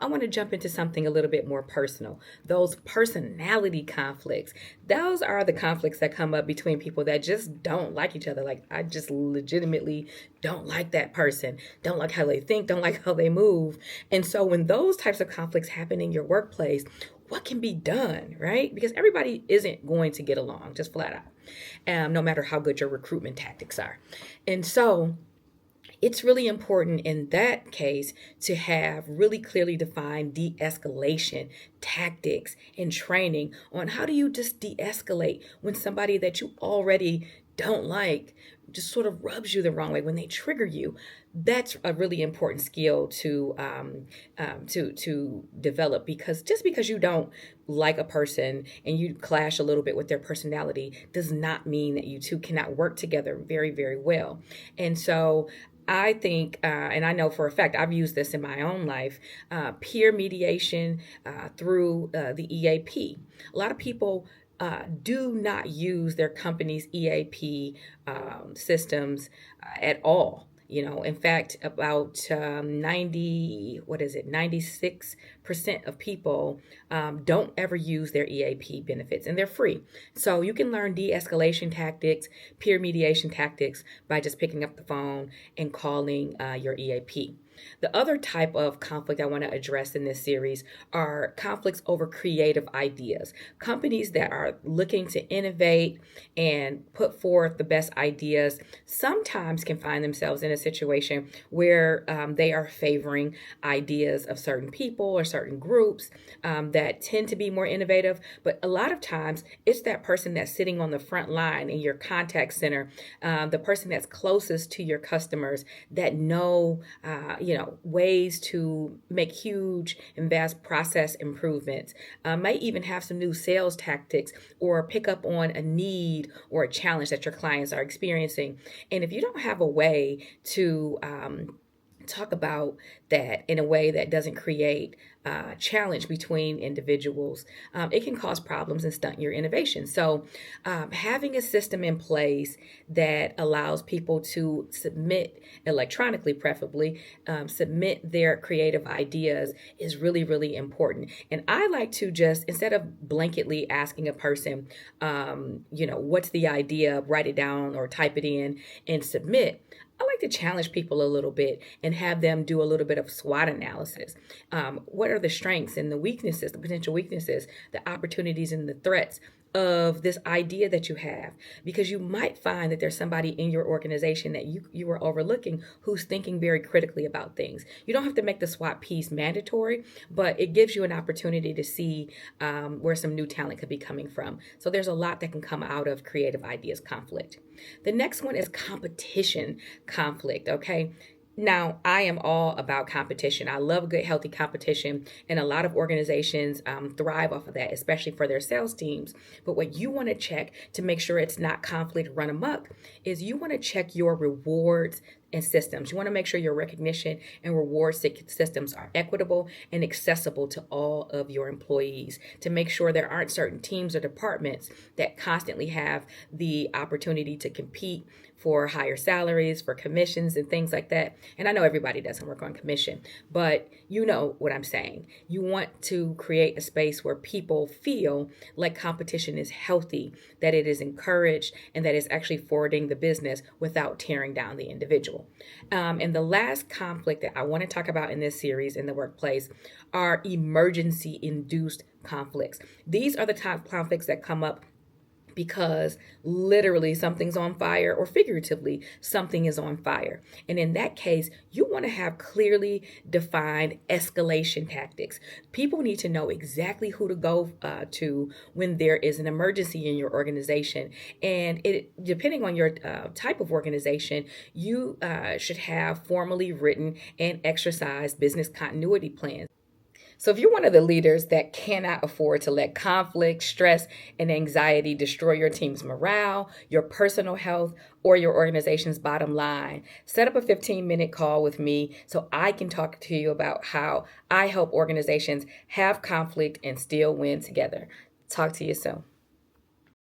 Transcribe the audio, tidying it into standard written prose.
I want to jump into something a little bit more personal. Those personality conflicts. Those are the conflicts that come up between people that just don't like each other. Like, I just legitimately don't like that person, don't like how they think, don't like how they move. And so when those types of conflicts happen in your workplace, what can be done, right? Because everybody isn't going to get along, just flat out, no matter how good your recruitment tactics are. And so it's really important in that case to have really clearly defined de-escalation tactics and training on how do you just de-escalate when somebody that you already don't like just sort of rubs you the wrong way, when they trigger you. That's a really important skill to develop, because just because you don't like a person and you clash a little bit with their personality does not mean that you two cannot work together very, very well. And so I think, and I know for a fact, I've used this in my own life, peer mediation through the EAP. A lot of people do not use their company's EAP systems at all. In fact, about 96% of people don't ever use their EAP benefits, and they're free. So you can learn de-escalation tactics, peer mediation tactics by just picking up the phone and calling your EAP. The other type of conflict I want to address in this series are conflicts over creative ideas. Companies that are looking to innovate and put forth the best ideas sometimes can find themselves in a situation where they are favoring ideas of certain people or certain groups that tend to be more innovative. But a lot of times it's that person that's sitting on the front line in your contact center, the person that's closest to your customers that know, ways to make huge and vast process improvements, might even have some new sales tactics or pick up on a need or a challenge that your clients are experiencing. And if you don't have a way to talk about that in a way that doesn't create challenge between individuals, it can cause problems and stunt your innovation. So having a system in place that allows people to submit electronically, preferably, submit their creative ideas is really, really important. And I like to just, instead of blanketly asking a person, what's the idea, write it down or type it in and submit, I like to challenge people a little bit and have them do a little bit of SWOT analysis. What are the strengths and the weaknesses, the potential weaknesses, the opportunities and the threats of this idea that you have? Because you might find that there's somebody in your organization that you are overlooking who's thinking very critically about things. You don't have to make the SWOT piece mandatory, but it gives you an opportunity to see where some new talent could be coming from. So there's a lot that can come out of creative ideas conflict. The next one is competition conflict, okay? Now, I am all about competition. I love good, healthy competition, and a lot of organizations thrive off of that, especially for their sales teams. But what you want to check to make sure it's not conflict run amok is you want to check your rewards and systems. You want to make sure your recognition and reward systems are equitable and accessible to all of your employees, to make sure there aren't certain teams or departments that constantly have the opportunity to compete for higher salaries, for commissions and things like that. And I know everybody doesn't work on commission, but you know what I'm saying. You want to create a space where people feel like competition is healthy, that it is encouraged, and that it's actually forwarding the business without tearing down the individual. And the last conflict that I want to talk about in this series in the workplace are emergency-induced conflicts. These are the top conflicts that come up because literally something's on fire, or figuratively something is on fire. And in that case, you want to have clearly defined escalation tactics. People need to know exactly who to go to when there is an emergency in your organization. And depending on your type of organization, you should have formally written and exercised business continuity plans. So if you're one of the leaders that cannot afford to let conflict, stress, and anxiety destroy your team's morale, your personal health, or your organization's bottom line, set up a 15-minute call with me so I can talk to you about how I help organizations have conflict and still win together. Talk to you soon.